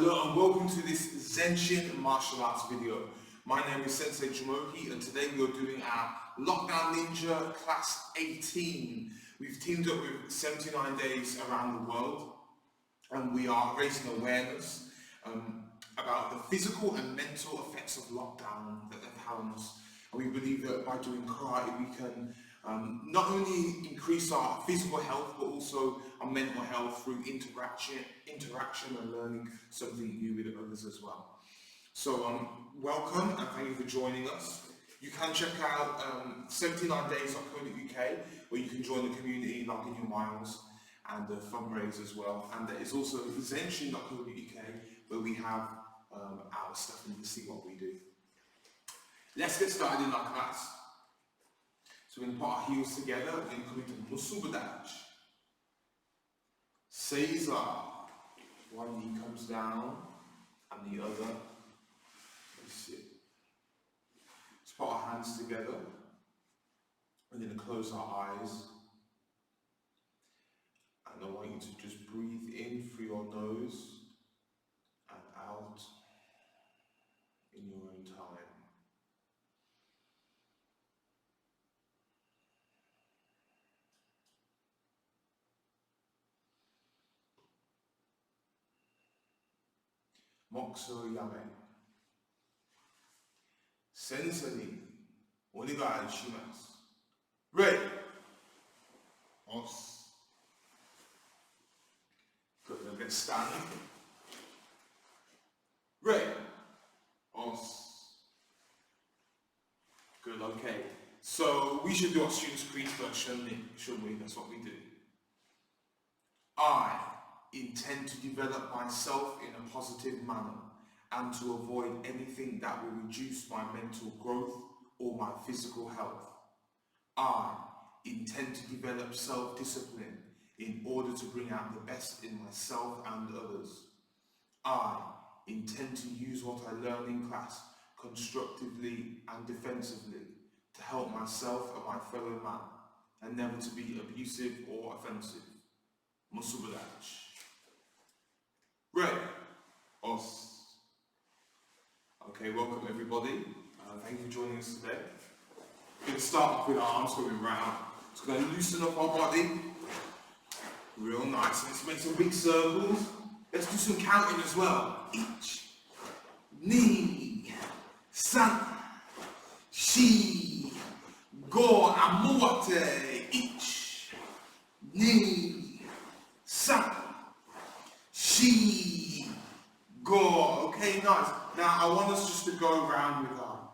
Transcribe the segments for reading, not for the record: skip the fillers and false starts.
Hello and welcome to this Zen-Shin martial arts video. My name is Sensei Jumoke and today we are doing our Lockdown Ninja Class 18. We've teamed up with 79 days around the world and we are raising awareness about the physical and mental effects of lockdown that they've had on us. And we believe that by doing karate we can not only increase our physical health but also our mental health through interaction and learning something new with others as well. So welcome and thank you for joining us. You can check out 79days.co.uk where you can join the community, log in your miles and fundraise as well. And there is also Zen-Shin.co.uk where we have our stuff and you can see what we do. Let's get started in our class. So we're going to put our heels together, we're going to come into muscle badaj. Caesar. One knee comes down and the other. Let's see. Let's put our hands together. We're going to close our eyes. And I want you to just breathe in through your nose and out in your own time. Mokuso yame. Sensei Jumoke shimasu. Ready. Os. Good, now get standing. Ready. Os. Good, okay. So we should do our students' greet first, shouldn't we? That's what we do. I intend to develop myself in a positive manner and to avoid anything that will reduce my mental growth or my physical health. I intend to develop self-discipline in order to bring out the best in myself and others. I intend to use what I learn in class constructively and defensively to help myself and my fellow man and never to be abusive or offensive. Muscle badaj. Ready. Os. Okay, welcome everybody. Thank you for joining us today. We're going to start off with our arms going round. It's going to loosen up our body. Real nice. Let's make some big circles. Let's do some counting as well. Ich, ni, san, shi, go, amuate. Ich, ni, san, shi, go. Okay, nice. Now I want us just to go around with our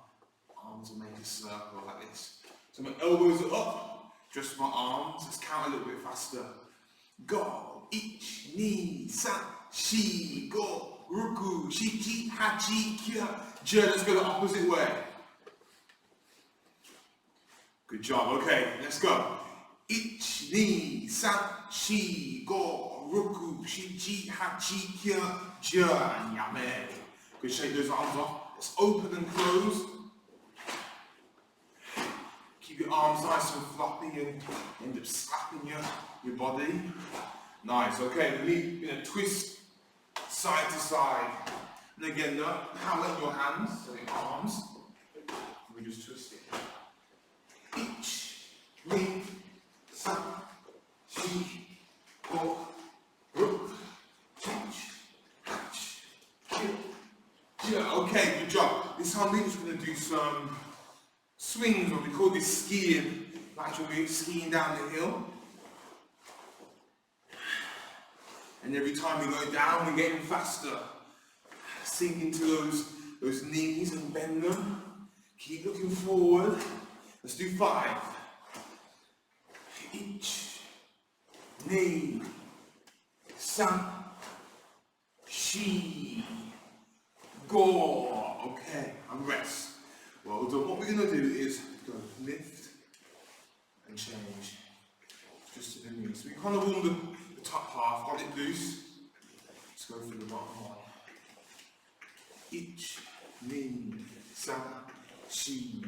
arms and make a circle like this. So my elbows are up, just my arms. Let's count a little bit faster. Go, ich, ni, san, shi, go, ruku, shiki, hachi, kya, ja. Let's go the opposite way. Good job. Okay, let's go. Ich, ni, san, shi, go, ruku, shiki, hachi, kya, ja, and yame. Good, shake those arms off. Let's open and close. Keep your arms nice and floppy and end up slapping your body. Nice, okay, we're going to twist side to side. And again, power in your hands, so your arms. We just twist it. Ich, ni, san, shi, go, ruk, teach, hatch, kill. Yeah, okay, good job. This time we're just going to do some swings, what we call this skiing, like when we're skiing down the hill. And every time we go down, we're getting faster. Sink into those knees and bend them. Keep looking forward. Let's do 5. Ich, ni, san, shi, go. Okay, and rest. Well done. What we're going to do is go lift and change just to the knees. So we kind of warm the top half, got it loose. Let's go for the bottom one. Ich, ni, san, shi,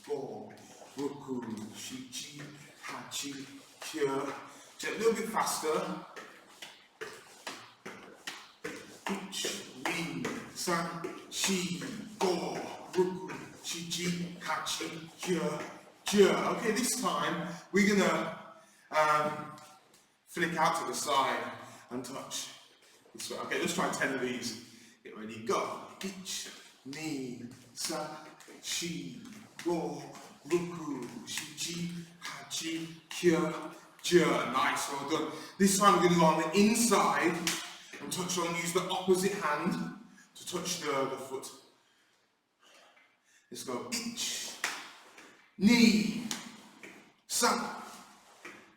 go, ruku, shichi, hachi, kya. Just a little bit faster. Ich, ni, Ni, San, Shi, Go, Ruku, Chi, Chi, Hachi, Kyo, Kyo. Okay, this time we're gonna flick out to the side and touch this way. Okay, let's try 10 of these. Get ready, go. Ich, Ni, San, Shi, Go, Ruku, Chi, Chi, Hachi, Kyo, Kyo. Nice, well done. This time we're gonna go on the inside and touch on, use the opposite hand to touch the foot. Let's go. Ich, Ni, San,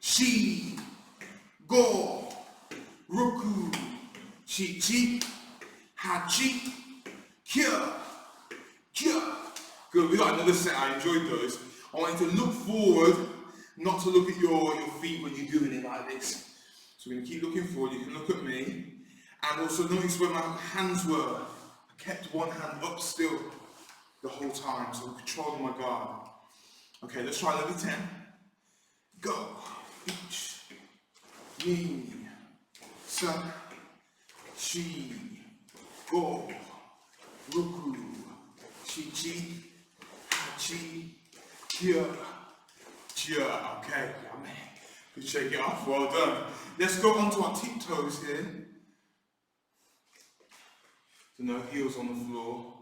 Shi, Go, Ruku, Chi, Chi, Hachi, Kyo, Kyo. Good, we got another set. I enjoyed those. I want you to look forward, not to look at your feet when you're doing it like this. So we're going to keep looking forward. You can look at me. And also notice where my hands were. I kept one hand up still the whole time, so I'm controlling my guard. Okay, let's try another 10. Go. Ich, Ni, San, Shi, Go, Ruku, Chi, Chi, Hachi, Kyo, Kyo. Okay, good, shake it off, well done. Let's go onto our tiptoes here. So no heels on the floor.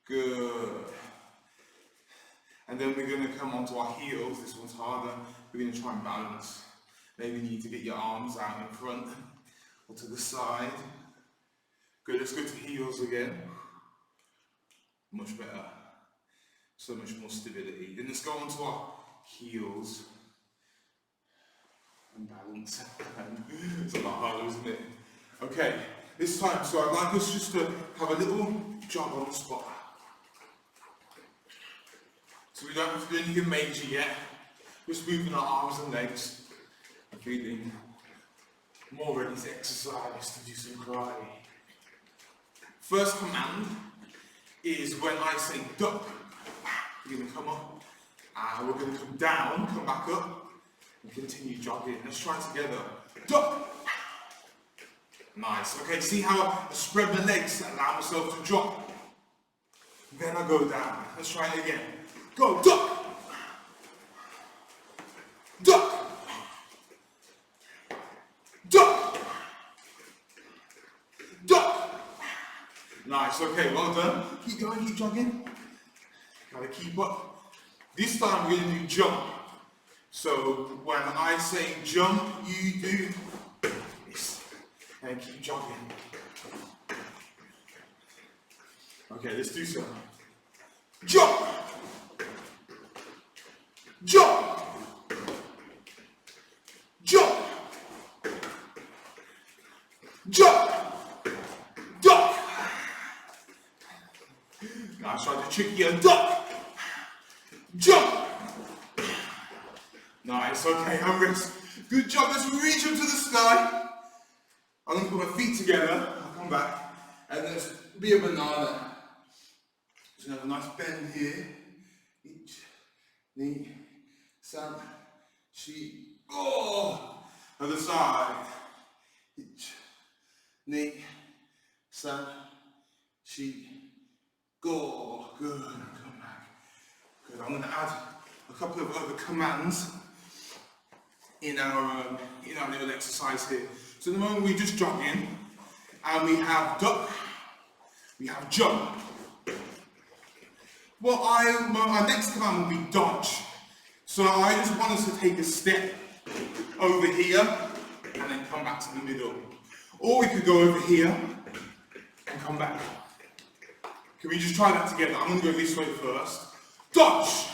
Good. And then we're going to come onto our heels. This one's harder. We're going to try and balance. Maybe you need to get your arms out in front or to the side. Good, let's go to heels again. Much better. So much more stability. Then let's go onto our heels and balance. It's a lot harder, isn't it? Okay, this time, so I'd like us just to have a little jog on the spot. So we don't have to do anything major yet. Just moving our arms and legs. I'm feeling more ready to exercise, to do some karate. First command is when I say duck, we're going to come up, and we're going to come down, come back up, and continue jogging. Let's try together. Duck! Nice. Okay, see how I spread my legs and allow myself to drop. Then I go down. Let's try it again. Go, duck! Duck! Duck! Duck! Nice, okay, well done. Keep going, keep jogging. Gotta keep up. This time we're gonna do jump. So when I say jump, you do this. And keep jogging. Okay, let's do some. Jump! Jump! Jump! Jump! Duck! Now try to trick you, duck! Jump! Nice, okay, and rest. Good job, let's reach up to the sky. I'm going to put my feet together, I'll come back, and let's be a banana. So have a nice bend here. Ich, Ni, San, Shi, Go. Other side. Ich, Ni, San, Shi, Go. Good, come back. Good, I'm going to add a couple of other commands in our little exercise here. So at the moment we're just jogging, and we have duck, we have jump. Well, our next command will be dodge. So I just want us to take a step over here and then come back to the middle. Or we could go over here and come back. Can we just try that together? I'm going to go this way first. Dodge!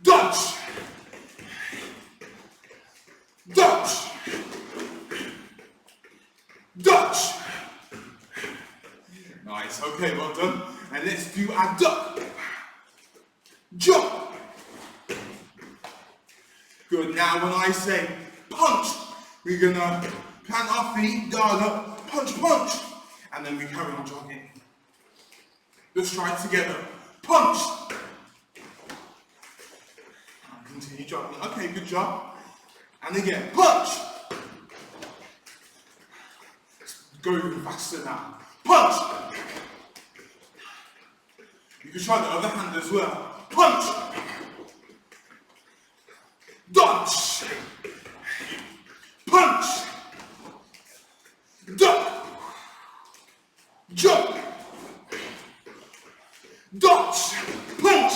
Dodge! Dodge! Dodge! Nice, okay, well done. And let's do our duck. Jump! Good, now when I say punch, we're gonna plant our feet, guard up, punch, punch, and then we carry on jogging. Let's try it together. Punch! And continue jogging. Okay, good job. And again, punch! Go even faster now. Punch! You can try the other hand as well. Punch! Dodge! Punch! Duck! Jump! Dodge! Punch!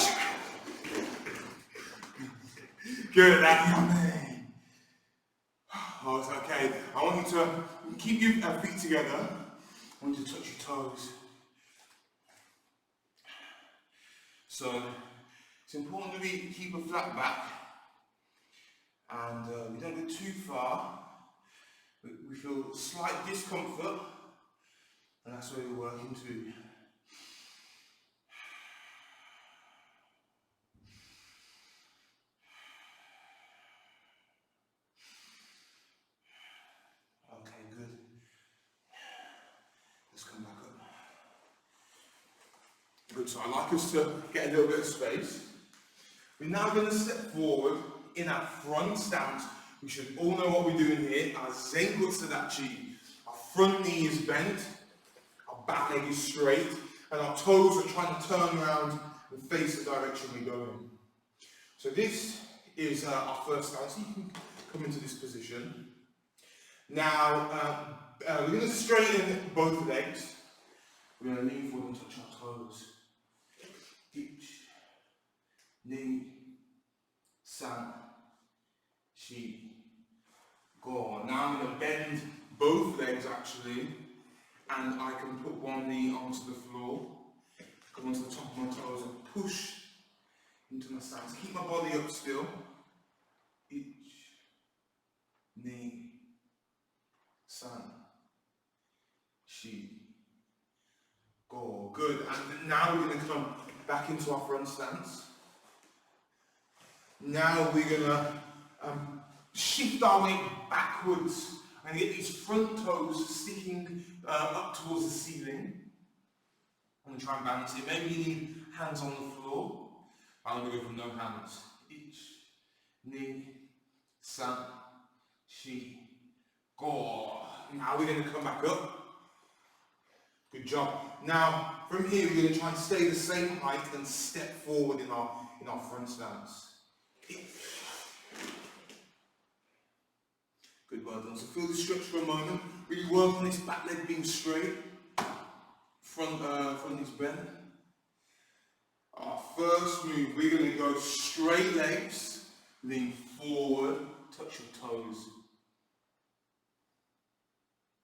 Good, that's yummy. Oh, it's okay. I want you to keep your feet together. I want you to touch your toes. So, it's important to keep a flat back. And we don't go too far. We feel slight discomfort. And that's where we're working to. Okay, good. Let's come back up. Good, so I'd like us to get a little bit of space. We're now going to step forward in our front stance. We should all know what we're doing here. Our Zen-Shin. Our front knee is bent, our back leg is straight, and our toes are trying to turn around and face the direction we're going. So this is our first stance. You can come into this position. Now, we're going to straighten both legs. We're going to lean forward and touch our toes. Each knee, san, shi, go. Now I'm going to bend both legs actually, and I can put one knee onto the floor, come onto the top of my toes and push into my stance. Keep my body up still. Each knee, san, shi, go. Good. And now we're going to come back into our front stance. Now we're going to shift our weight backwards and get these front toes sticking up towards the ceiling. I'm going to try and balance it. Maybe you need hands on the floor. I'm going to go for no hands. Each, knee, san, shi, go. Now we're going to come back up. Good job. Now, from here, we're going to try and stay the same height and step forward in our front stance. Good, well done. So feel the stretch for a moment. Really work on this back leg being straight. Front is bent. Our first move, we're going to go straight legs, lean forward, touch your toes.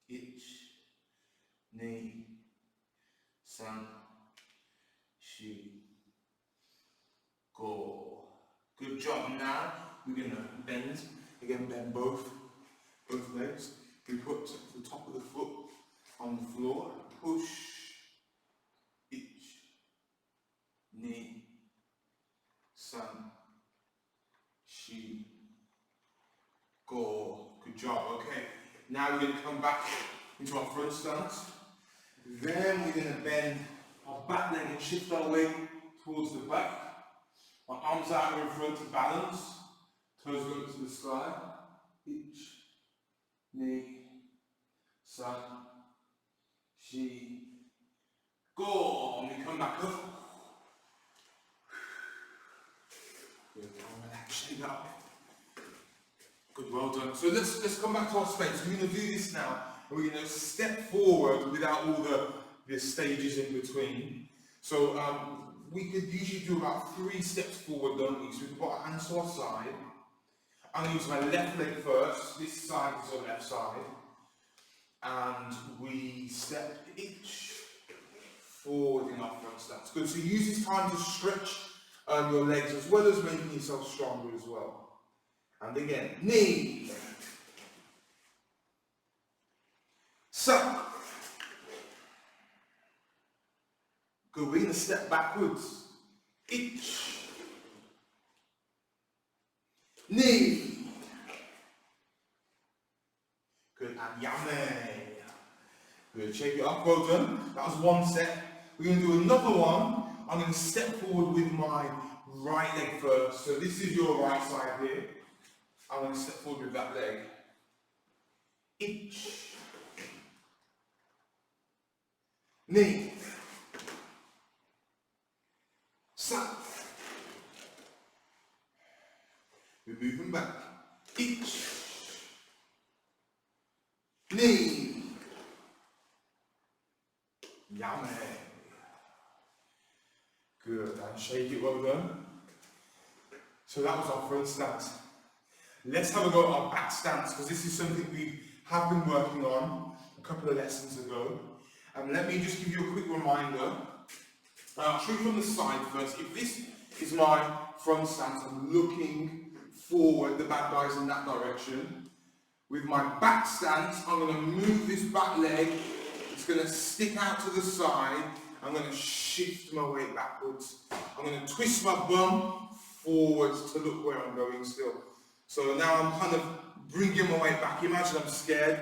Each, knee, san, shi, go. Good job. Now we're going to bend. Again, bend both legs. We put the top of the foot on the floor and push. Each, knee, san, shi, go. Good job. Okay. Now we're going to come back into our front stance. Then we're going to bend our back leg and shift our weight towards the back. My arms out in front to balance. Toes go to the sky. Each, knee, san, shi, go. And we come back up. Good, relax, shake up. Good, well done. So let's come back to our space. We're going to do this now. And we're going to step forward without all the stages in between. So we could usually do about 3 steps forward, don't we? So we can put our hands to our side. I'm going to use my left leg first. This side is our left side. And we step each forward in our front stance. Good. So use this time to stretch your legs as well as making yourself stronger as well. And again, knee, san. Good. We're going to step backwards. Each, knee. Good, and yummy. Good, shake it up, well done. That was one set. We're going to do another one. I'm going to step forward with my right leg first. So this is your right side here. I'm going to step forward with that leg. Each, knee, san. We're moving back. Ich, knee, yame. Good, and shake it well done. So that was our front stance. Let's have a go at our back stance, because this is something we have been working on a couple of lessons ago. Let me just give you a quick reminder. I'll show you from the side first. If this is my front stance, I'm looking forward, the bad guy's in that direction. With my back stance, I'm going to move this back leg. It's going to stick out to the side. I'm going to shift my weight backwards. I'm going to twist my bum forwards to look where I'm going still. So now I'm kind of bringing my weight back. Imagine I'm scared.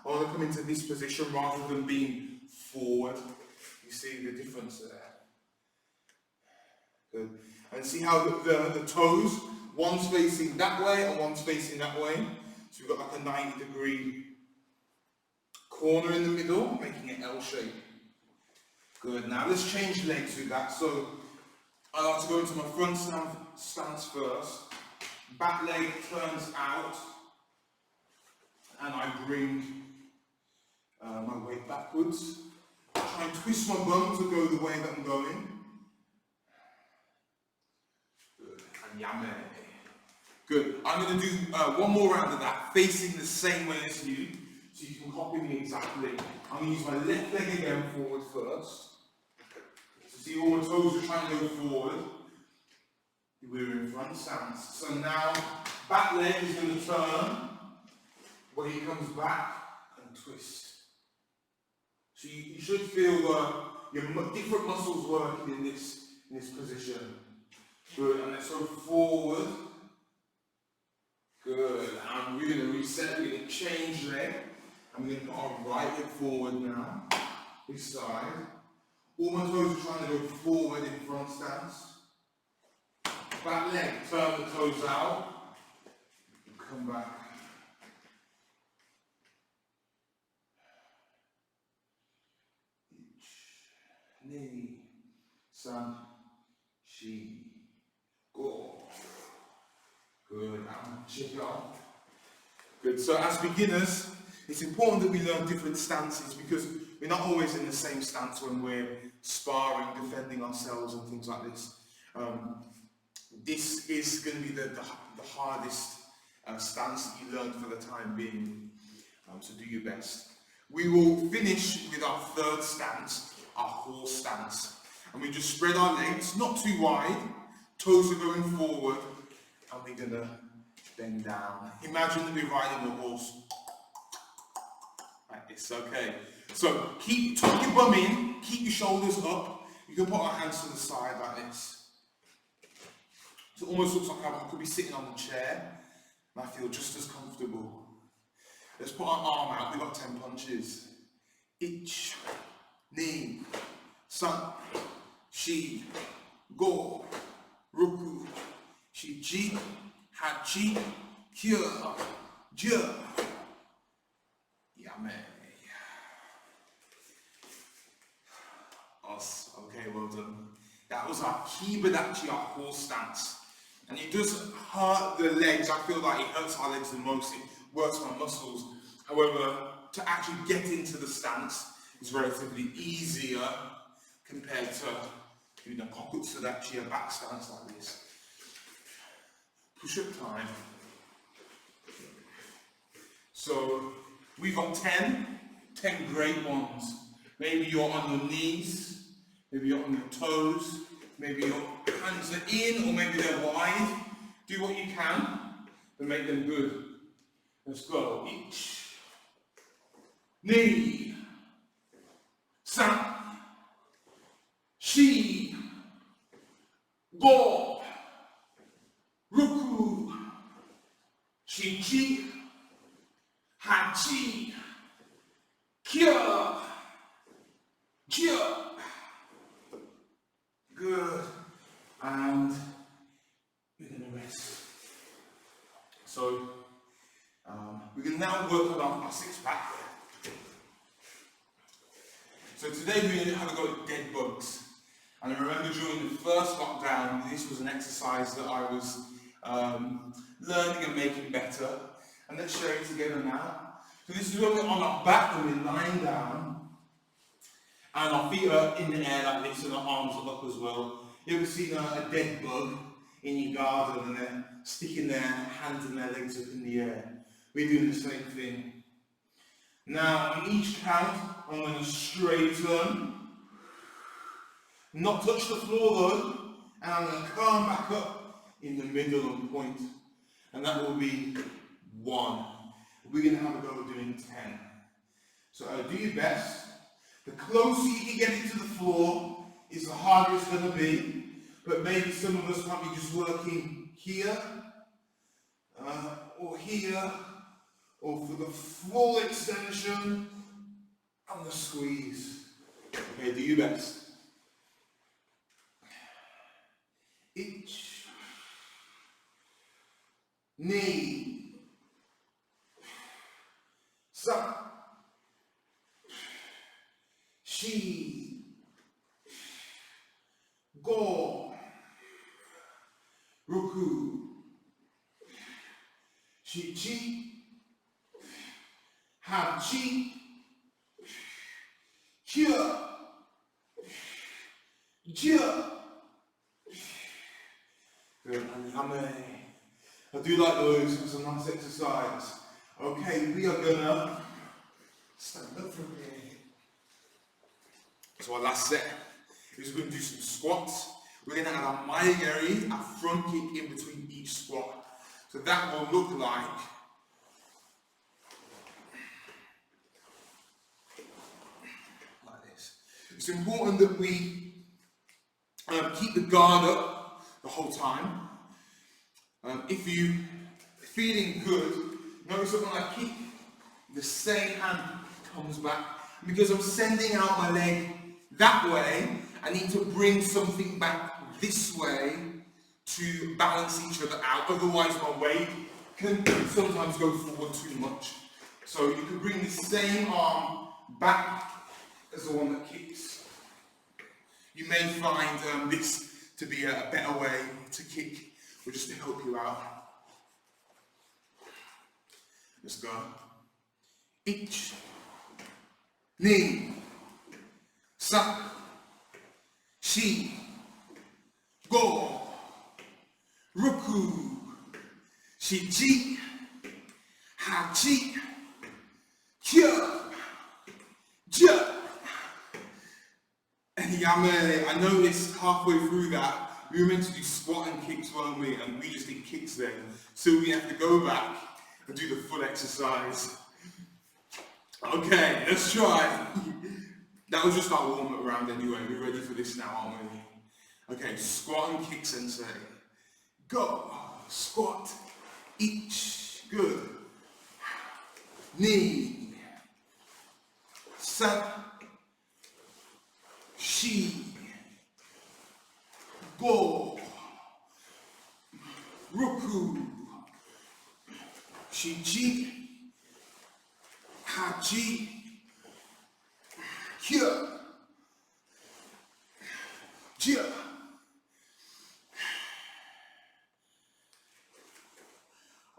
I want to come into this position rather than being forward. You see the difference there? Good. And see how the toes, one's facing that way and one's facing that way. So we've got like a 90-degree corner in the middle, making it L shape. Good. Now let's change legs with that. So I like to go into my front stance first. Back leg turns out, and I bring my weight backwards. Try and twist my bum to go the way that I'm going. Good. And yame. Good. I'm going to do one more round of that, facing the same way as you, so you can copy me exactly. I'm going to use my left leg again forward first. So see, all my toes are trying to go forward. We're in front stance. So now, back leg is going to turn, weight comes back and twist. So you should feel your different muscles working in this position. Good, and let's go forward. Good, and we're going to reset, we're going to change leg. I'm going to put our right leg forward now, this side. All my toes are trying to go forward in front stance. Back leg, turn the toes out, come back. Knee, san, shi, go. Good, and check it out. Good, so as beginners, it's important that we learn different stances because we're not always in the same stance when we're sparring, defending ourselves and things like this. This is going to be the hardest stance that you learn for the time being, so do your best. We will finish with our third stance, our horse stance, and we just spread our legs, not too wide, toes are going forward, and we're going to bend down. Imagine that we're riding a horse, like this, okay? So tuck your bum in, keep your shoulders up, you can put our hands to the side like this. So it almost looks like I could be sitting on the chair, and I feel just as comfortable. Let's put our arm out, we've got 10 punches. Ich, ni, san, shi, go, roku, shi-ji, ha-ji, kyo, je, yame. Us, okay, well done. That was our kibadachi, our horse stance. And it does hurt the legs. I feel like it hurts our legs the most. It works my muscles. However, to actually get into the stance is relatively easier compared to doing a kokutsudachi, a back stance like this. Push-up time. So we've got 10 great ones. Maybe you're on your knees, maybe you're on your toes, maybe your hands are in or maybe they're wide. Do what you can, but make them good. Let's go. Ich, ni, san, shi, go, roku, shi-ji, ha-ji, kyo, je. Good. And we're going to rest. So we can now work on our six pack. So today we're going to have a go at dead bugs. And I remember during the first lockdown, this was an exercise that I was learning and making better. And let's share it together now. So this is when we're on our back and we're lying down. And our feet are in the air like this and our arms are up as well. You ever seen a dead bug in your garden and they're sticking their hands and their legs up in the air? We're doing the same thing. Now, on each count, I'm going to straighten, not touch the floor though, and I'm going to come back up in the middle and point. And that will be 1. We're going to have a go at doing 10. So do your best. The closer you can get it to the floor is the harder it's going to be. But maybe some of us might be just working here, or here, or for the full extension and the squeeze. Okay, do your best. Ich, ni, sa, shi, go, roku, shi, chi, ha, chi, chia, jia. Good, and yame. I do like those, it's a nice exercise. Okay, we are gonna stand up from here. So our last set is we're going to do some squats. We're going to have our maigeri, a front kick in between each squat. So that will look like this. It's important that we keep the guard up the whole time. If you're feeling good, notice that when I kick, the same hand comes back. Because I'm sending out my leg that way, I need to bring something back this way to balance each other out. Otherwise my weight can sometimes go forward too much. So you can bring the same arm back as the one that kicks. You may find this to be a better way to kick, or just to help you out. Let's go. Ich, ni, sa, shi, go, roku, shi, chi, ha, chi, kya, ja. And yame. I noticed halfway through that, we were meant to do squat and kicks, weren't we? And we just did kicks then. So we have to go back and do the full exercise. Okay, let's try. That was just our warm-up round anyway. We're ready for this now, aren't we? Okay, squat and kick, sensei. Go. Squat. Each. Good. Ni. Sa. Shi. Go. Roku. Shi, chi. Ha, chi. Kya. Jia.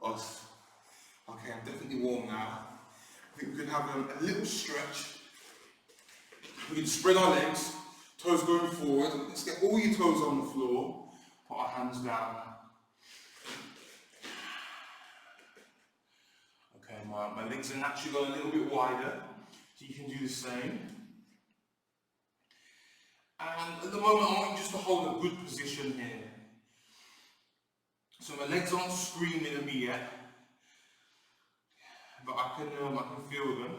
Us. Okay, I'm definitely warm now. I think we can have a little stretch. We can spread our legs, toes going forward. Let's get all your toes on the floor. Put our hands down. Okay, my legs are naturally going a little bit wider, so you can do the same. And at the moment, I want you just to hold a good position here. So my legs aren't screaming at me yet, but I can feel them.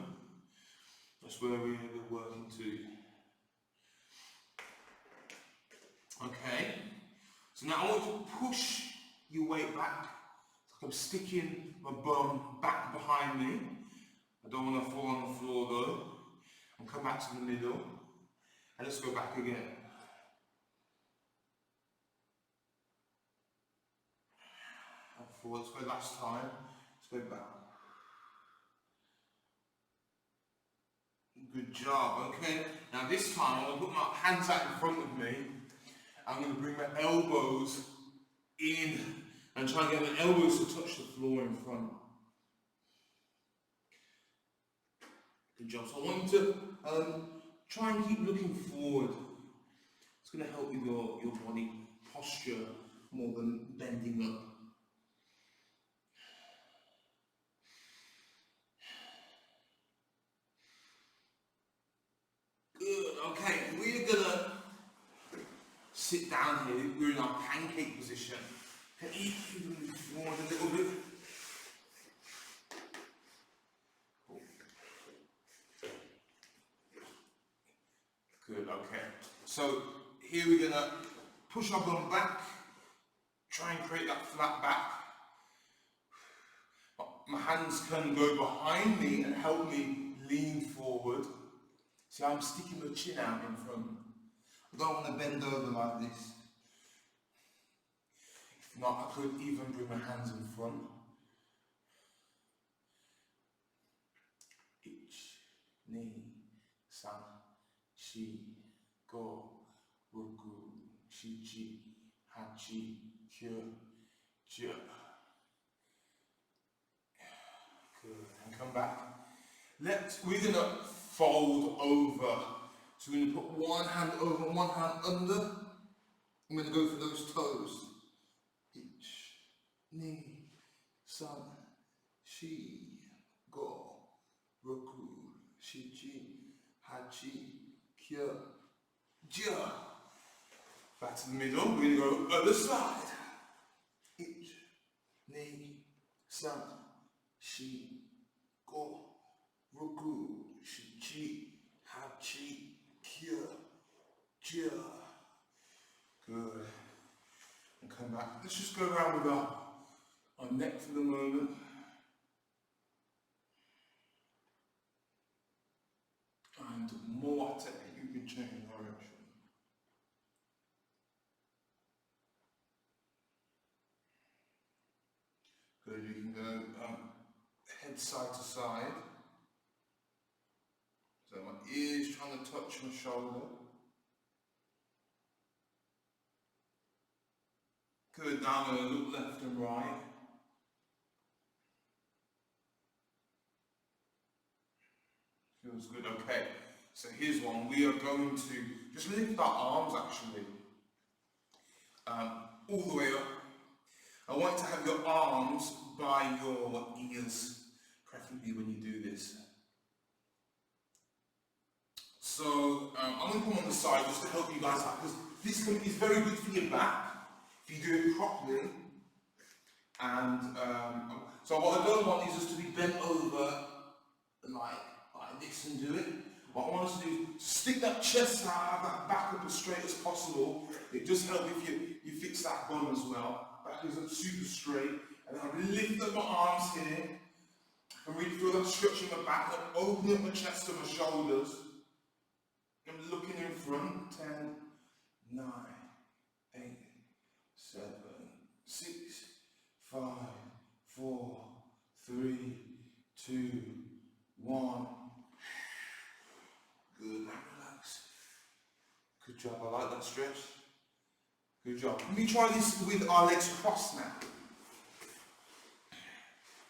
That's where we're working to. Okay. So now I want you to push your weight back. It's like I'm sticking my bum back behind me. I don't want to fall on the floor though. And come back to the middle. And let's go back again. And forward. Let's go last time. Let's go back. Good job. Okay. Now this time I'm going to put my hands out in front of me. I'm going to bring my elbows in and try and get my elbows to touch the floor in front. Good job. So I want you to try and keep looking forward. It's going to help with your body posture more than bending up. Good. Okay. We're going to sit down here. We're in our pancake position. Can you move forward a little bit? Good, okay. So here we're going to push our bum back, try and create that flat back. My hands can go behind me and help me lean forward. See, I'm sticking my chin out in front. I don't want to bend over like this. If not, I could even bring my hands in front. Ich, ni, san, shi, go, ruku, shi, ji, hachi, kyo, ja. Good, and come back. We're going to fold over. So we're going to put one hand over, one hand under. I'm going to go for those toes. Ich, ni, san, shi, go, roku, shi, ji, hachi, kyo, ja. Back to the middle. We're going to go other side. Ich, ni, san, shi, go, roku, shi, ji, hachi, kyo, ja. Good. And come back. Let's just go around with our neck for the moment. And more technique, you can change direction. Good, you can go head side to side. So my ears trying to touch my shoulder. Good, now I'm going to look left and right. Feels good, okay. So here's one. We are going to just lift our arms actually. All the way up. I want you to have your arms by your ears, preferably when you do this. So I'm going to come on the side just to help you guys out, because this is very good for your back if you do it properly. And so what I don't want is just to be bent over like this and do it. What I want us to do is stick that chest out, have that back up as straight as possible. It does help if you fix that bum as well. Back is up super straight. And then I lift up my arms here. I can really feel that stretching my back. I'm opening up my chest and my shoulders. I'm looking in front. 10, 9, 8, 7, 6, 5, 4, 3, 2, 1. Good, and relax. Good job, I like that stretch. Good job. Let me try this with our legs crossed now.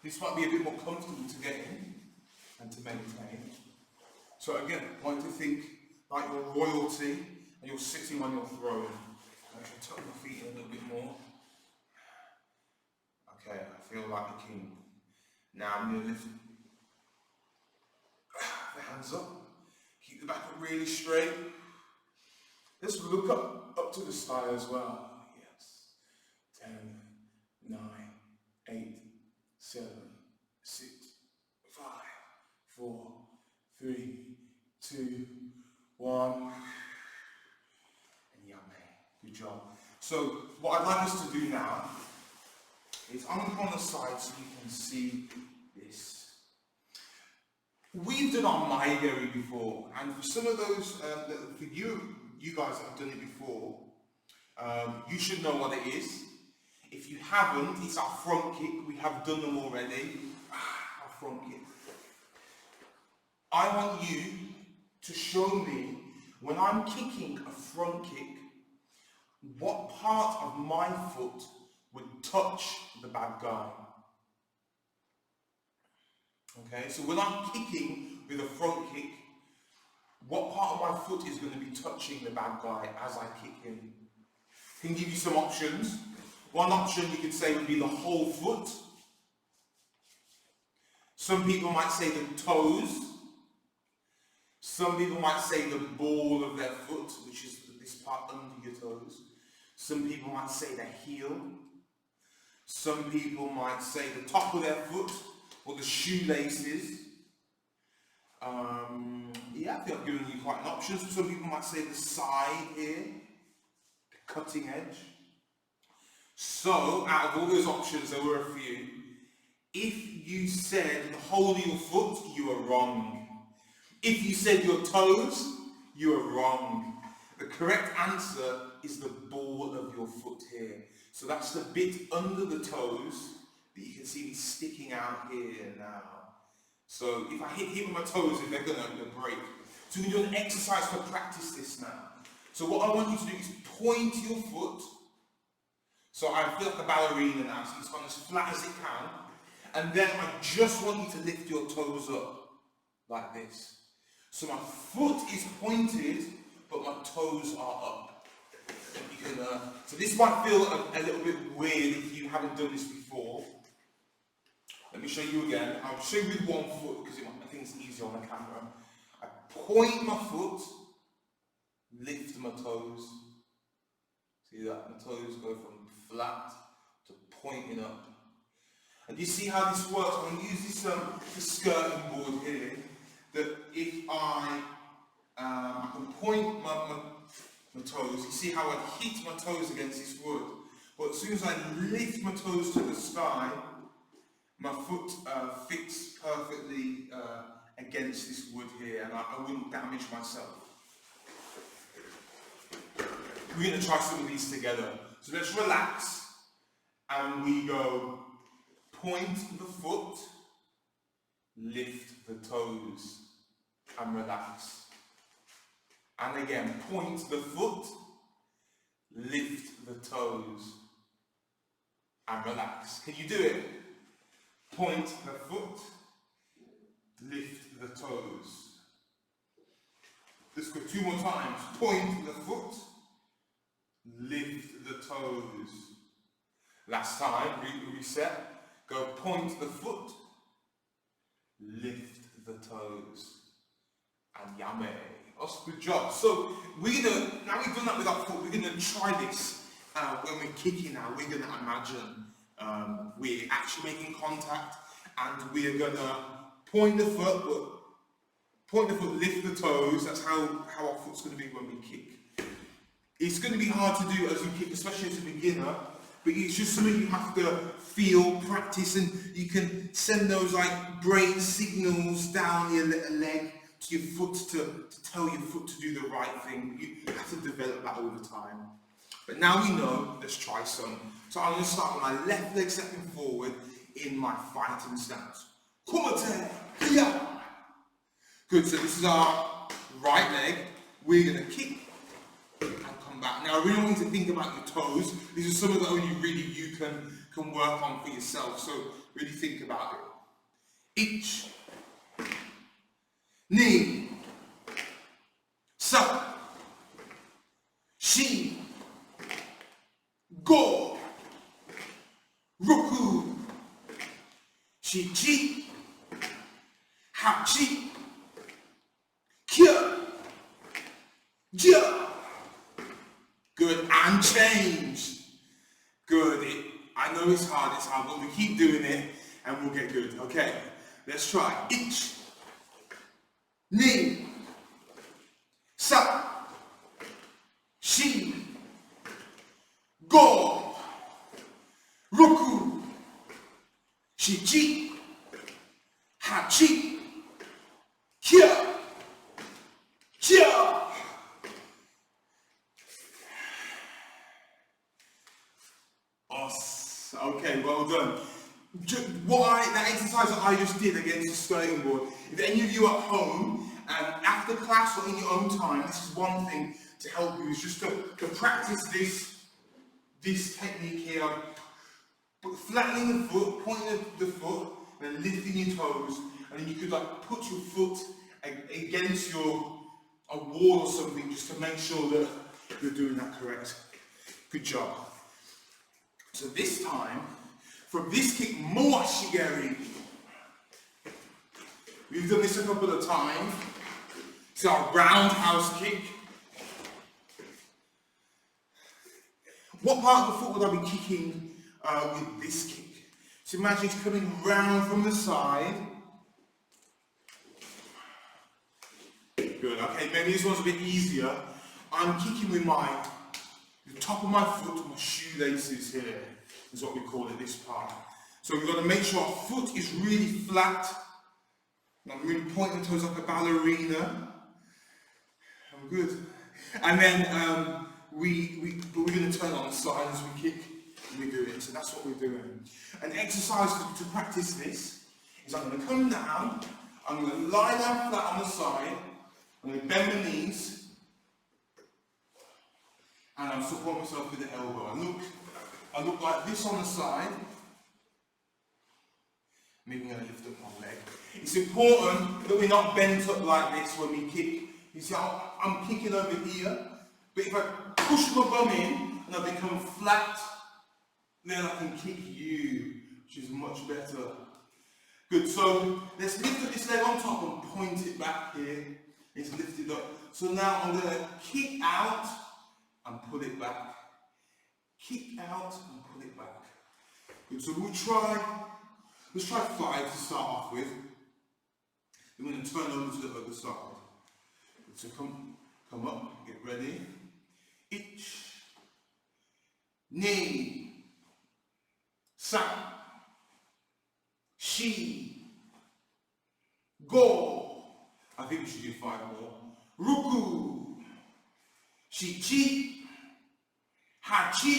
This might be a bit more comfortable to get in and to maintain. So again, I want you to think like you're royalty and you're sitting on your throne. I can tuck my feet in a little bit more. Okay, I feel like a king. Now I'm going to lift the hands up. Keep the back up really straight. Let's look up to the sky as well. Yes. 10, 9, 8, 7, 6, 5, 4, 3, 2, 1. And yummy. Good job. So what I'd like us to do now is I'm going to go on the side so you can see this. We've done our Maigeri before, and for some of those, for you guys that have done it before, you should know what it is. If you haven't, it's our front kick. We have done them already. Our front kick. I want you to show me when I'm kicking a front kick, what part of my foot would touch the bad guy. Okay, so when I'm kicking with a front kick, what part of my foot is going to be touching the bad guy as I kick him? I can give you some options. One option you could say would be the whole foot. Some people might say the toes. Some people might say the ball of their foot, which is this part under your toes. Some people might say the heel. Some people might say the top of their foot or the shoelaces. Yeah, I think I've given you quite an option. Some people might say the side here, the cutting edge. So, out of all those options, there were a few. If you said the whole of your foot, you are wrong. If you said your toes, you are wrong. The correct answer is the ball of your foot here. So that's the bit under the toes that you can see me sticking out here now. So if I hit with my toes, they're going to break. So we're going to do an exercise to practice this now. So what I want you to do is point your foot. So I feel like a ballerina now, so it's gone as flat as it can. And then I just want you to lift your toes up, like this. So my foot is pointed, but my toes are up. You can, so this might feel a little bit weird if you haven't done this before. Let me show you again. I'll show you with one foot because I think it's easier on the camera. I point my foot, lift my toes. See that? My toes go from flat to pointing up. And you see how this works? I'm going to use this skirting board here. That if I can point my toes, you see how I hit my toes against this wood. But as soon as I lift my toes to the sky, my foot fits perfectly against this wood here, and I wouldn't damage myself. We're going to try some of these together. So let's relax, and we go point the foot, lift the toes, and relax. And again, point the foot, lift the toes, and relax. Can you do it? Point the foot, lift the toes. Let's go 2 more times. Point the foot, lift the toes. Last time, reset. Go point the foot, lift the toes, and yame. That's a good job. So now we've done that with our foot, we're going to try this when we're kicking now. We're going to imagine we're actually making contact, and we're going to point the foot, lift the toes. That's how our foot's going to be when we kick. It's going to be hard to do as you kick, especially as a beginner. But it's just something you have to feel, practice, and you can send those like brain signals down your little leg to your foot to tell your foot to do the right thing. You have to develop that all the time. But now we know, let's try some. So I'm going to start with my left leg stepping forward in my fighting stance. Kumate, hiya. Good, so this is our right leg. We're going to kick and come back. Now I really want you to think about your toes. These are some of the only really you can work on for yourself. So really think about it. Ich, ni, sa, shi, go, roku, shi chi, ha chi, kya, ja. Good, and change. Good. I know it's hard, but we keep doing it and we'll get good. Okay, let's try. Ich, ni, sa, shi, go, roku, shi chi, ha chi, kya, ja. Okay, well done. that exercise that I just did against the skirting board, if any of you at home and after class or in your own time, this is one thing to help you, is just to practice this technique here. Flattening the foot, pointing the foot, and then lifting your toes, and then you could like put your foot against a wall or something just to make sure that you're doing that correct. Good job. So this time, from this kick, more shigeri. We've done this a couple of times. It's our roundhouse kick. What part of the foot would I be kicking with this kick? So imagine it's coming round from the side. Good, okay, maybe this one's a bit easier. I'm kicking with the top of my foot, my shoelaces here, is what we call it, this part. So we've got to make sure our foot is really flat. And I'm really pointing the toes like a ballerina. I'm good. And then we're going to turn on the side as we kick. We do it, so that's what we're doing. An exercise to practice this is I'm going to come down, I'm going to lie down flat on the side, I'm going to bend my knees, and I'm support myself with the elbow. I look like this on the side. Maybe I'm going to lift up my leg. It's important that we're not bent up like this when we kick. You see, I'm kicking over here, but if I push my bum in and I become flat, then I can kick you, which is much better. Good, so let's lift up this leg on top and point it back here. It's lifted up. So now I'm going to kick out and pull it back. Kick out and pull it back. Good, so let's try 5 to start off with. Then we're going to turn over to the other side. Good, so come up, get ready. Ich, ni, san, shi, go. I think we should do 5 more. Ruku, shichi, hachi,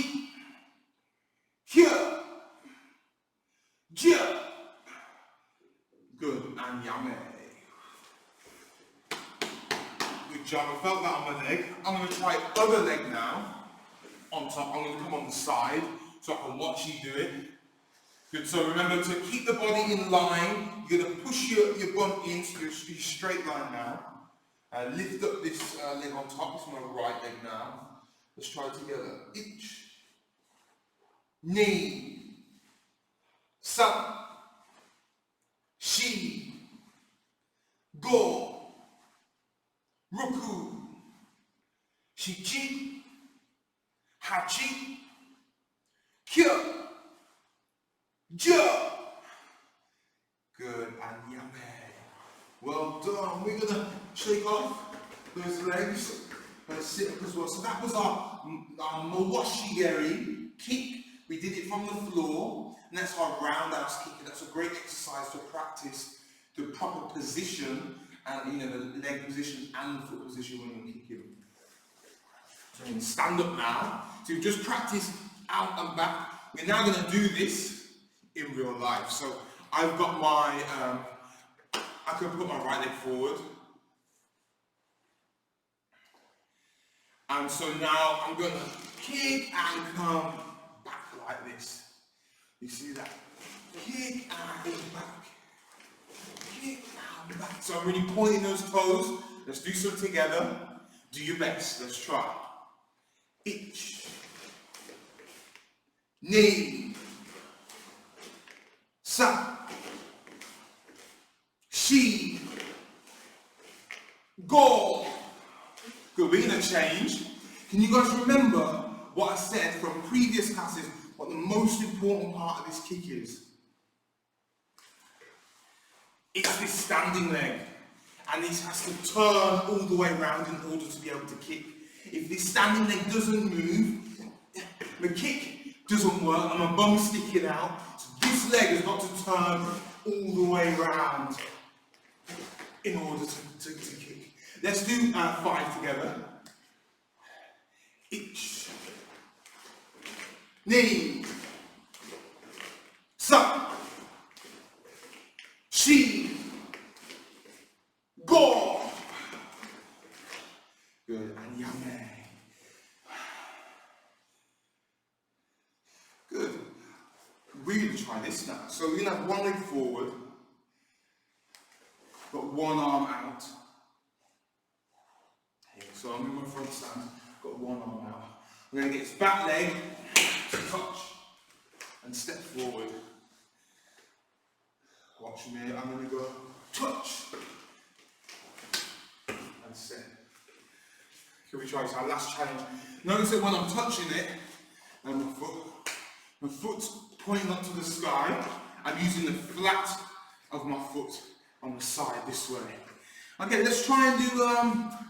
kya, jia. Good, and yame. Good job, I felt that on my leg. I'm going to try other leg now. On top, I'm going to come on the side so I can watch you do it. Good, so remember to keep the body in line. You're going to push your bum in so you're straight line now. Lift up this leg on top. This is my right leg now. Let's try it together. Ich, ni, san, shi, go, ruku, shichi, hachi, kya, ja. Good, and yame. Well done. We're gonna shake off those legs. Gonna sit up as well. So that was our Mawashigeri kick. We did it from the floor, and that's our roundhouse kick. And that's a great exercise to practice the proper position and the leg position and the foot position when you're kicking. So you can stand up now. So you've just practiced out and back. We're now going to do this in real life. So I've got I can put my right leg forward. And so now I'm going to kick and come back like this. You see that? Kick and back. Kick and back. So I'm really pointing those toes. Let's do some together. Do your best. Let's try. Ich, ni, san, shi, go. Good, we're going to change. Can you guys remember what I said from previous classes, what the most important part of this kick is? It's this standing leg. And this has to turn all the way around in order to be able to kick. If this standing leg doesn't move, the kick doesn't work and my bum's sticking out. So this leg has got to turn all the way around in order to kick. Let's do 5 together. Ich, ni, san, try this now. So we're going to have one leg forward, got one arm out. So I'm in my front stand, got one arm out. I'm going to get his back leg to touch and step forward. Watch me, I'm going to go touch and step. Can we try this? Our last challenge. Notice that when I'm touching it, and my foot's pointing up to the sky, I'm using the flat of my foot on the side this way. Okay, let's try and do,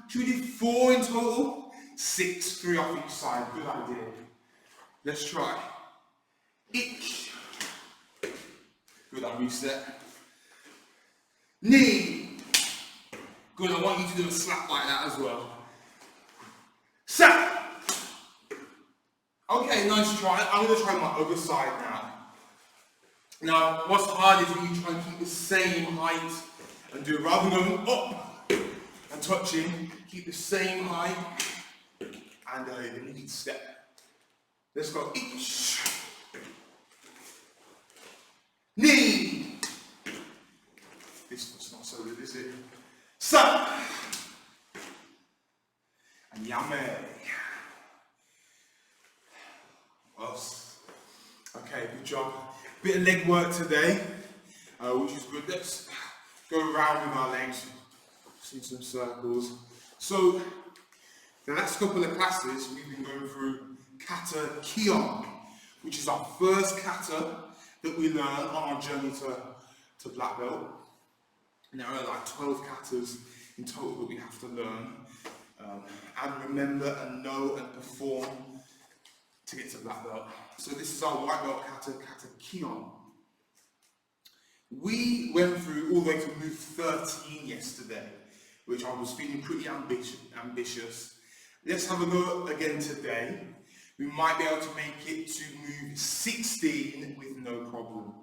should we do 4 in total? 6, 3 off each side, good idea. Let's try. Each. Good, I reset. Knee. Good, I want you to do a slap like that as well. Sat. Okay, nice try. I'm going to try my other side now. Now, what's hard is when you try and keep the same height and do it rather than going up and touching, keep the same height and then you can step. Let's go. Each. Knee. This one's not so good, is it? Sat. And yame. Well, okay, good job. Bit of leg work today, which is good. Let's go around with our legs. See some circles. So, the last couple of classes we've been going through kata kion, which is our first kata that we learn on our journey to black belt. And there are like 12 katas in total that we have to learn and remember and know and perform to get to black belt. So this is our white belt kata, kata kion. We went through all the way to move 13 yesterday, which I was feeling pretty ambitious. Let's have a go again today. We might be able to make it to move 16 with no problem.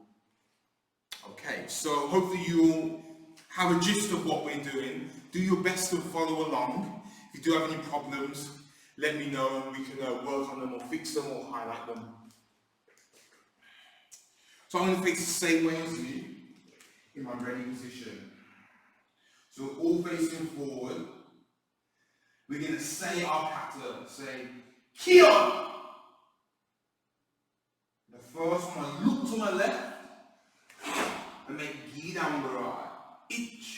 Okay, so hopefully you'll have a gist of what we're doing. Do your best to follow along. If you do have any problems, let me know and we can work on them or fix them or highlight them. So I'm going to face the same way as you in my ready position. So we're all facing forward. We're going to say our kata, say Kion. The first one, I look to my left and make Gidambarai. Each.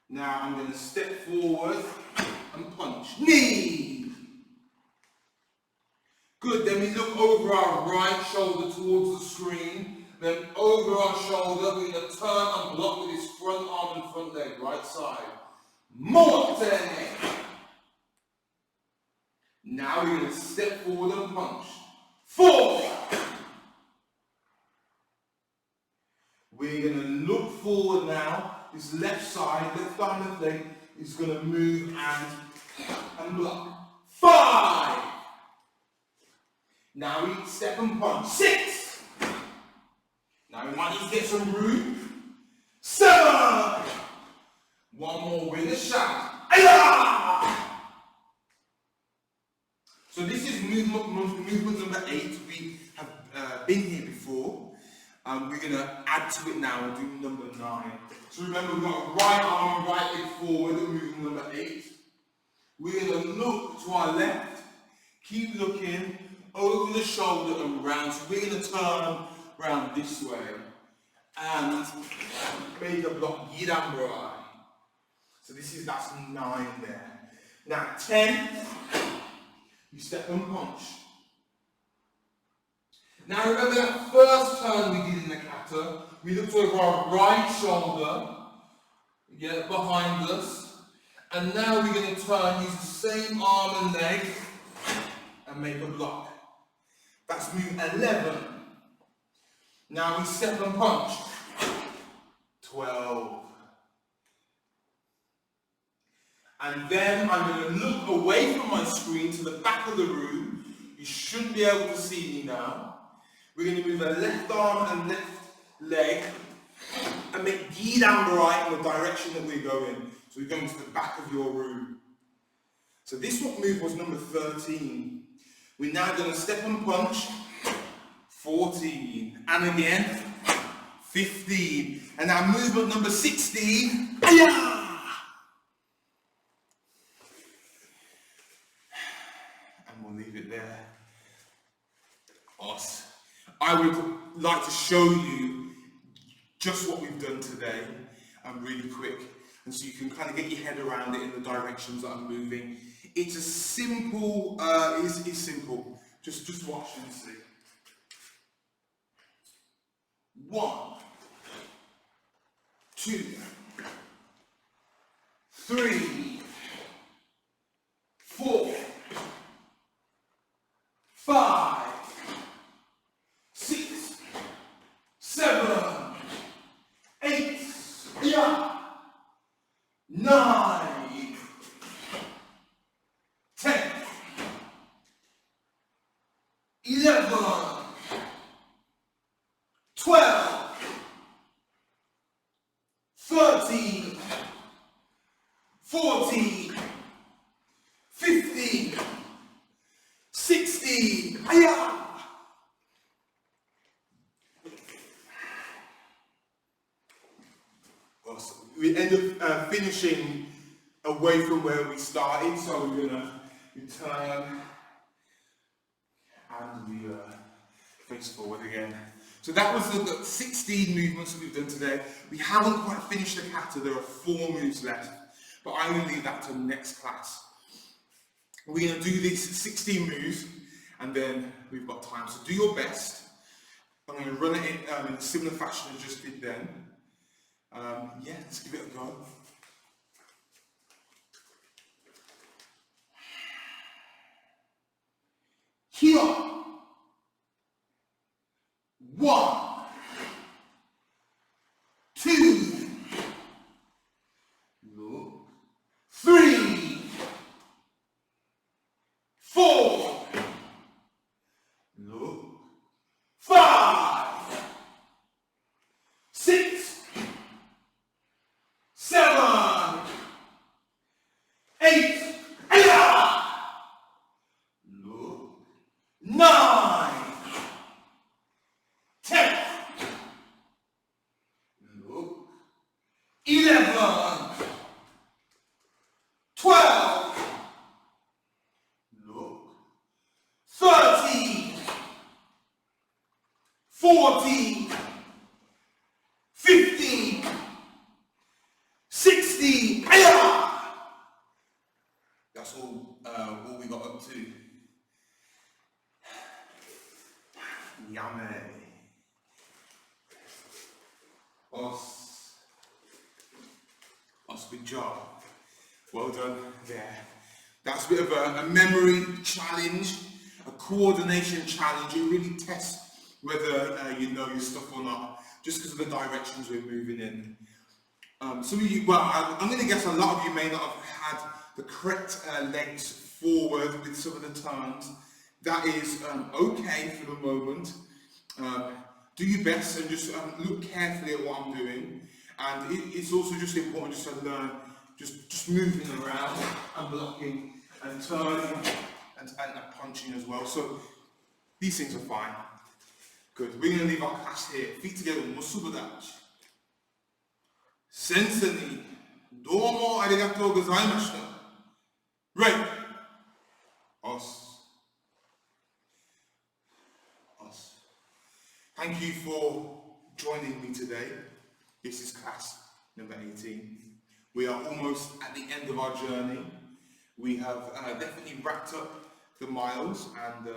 Now I'm going to step forward and punch. Knee. Good, then we look over our right shoulder towards the screen. Then over our shoulder, we're going to turn and block with his front arm and front leg, right side. Morte. Now we're going to step forward and punch. 4. We're going to look forward now. This left side, left arm, left leg is going to move and block. 5. Now we step and punch. 6. Now we might need to get some room. 7. One more with a shout. Ayah! So this is movement number 8. We have been here before. We're going to add to it now and do number 9. So remember, we've got right arm, right leg forward, movement number 8. We're going to look to our left, keep looking over the shoulder and round. So we're going to turn round this way and make a block Gidambarai. So that's 9 there. Now 10, you step and punch. Now remember that first turn we did in the kata, we looked over our right shoulder, behind us, and now we're going to turn, use the same arm and leg, and make a block. That's move 11. Now we step and punch. 12. And then I'm going to look away from my screen to the back of the room. You should be able to see me now. We're going to move the left arm and left leg and make Gidambarai in the direction that we're going. So we're going to the back of your room. So this move was number 13. We're now going to step and punch. 14, and again, 15, and now movement number 16, Aya! And we'll leave it there. Awesome. I would like to show you just what we've done today, really quick, and so you can kind of get your head around it in the directions that I'm moving. It's a simple, it's simple. Just watch and see. 1, 2, 3, 4, 5, 6, 7, 8, 9, 10, 11, 12, 13, 14, 15, 16, we end up finishing away from where we started, so we're gonna return and we face forward again. So that was the 16 movements that we've done today. We haven't quite finished the kata. There are 4 moves left, but I'm going to leave that to next class. We're going to do these 16 moves, and then we've got time. So do your best. I'm going to run it in a similar fashion as just did then. Yeah, let's give it a go. Here. 1, 2, look, 3, 4, look, 5, 6, 7, 8, look, 9, 10, look, 11, 12, look, 13, 14, 15, 16, that's all what we got up to. Yummy. Good job. Well done there. That's a bit of a memory challenge, a coordination challenge. It really tests whether you know your stuff or not, just because of the directions we're moving in. I'm going to guess a lot of you may not have had the correct legs forward with some of the turns. That is okay for the moment. Do your best and just look carefully at what I'm doing. And it's also just important just to learn just moving around and blocking and turning and punching as well. So these things are fine. Good. We're going to leave our class here. Feet together. Musubadachi. Sensei ni domo arigatou gozaimashita. Right. Os. Thank you for joining me today. This is class number 18. We are almost at the end of our journey. We have definitely wrapped up the miles, and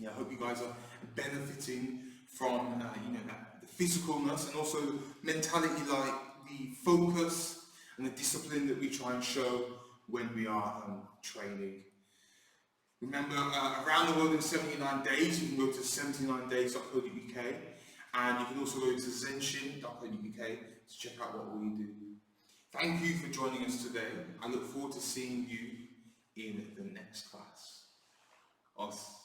I hope you guys are benefiting from the physicalness and also mentality, like the focus and the discipline that we try and show when we are training. Remember, around the world in 79 days, you can go to 79days.co.uk, and you can also go to Zen-Shin.co.uk to check out what we do. Thank you for joining us today. I look forward to seeing you in the next class. Os.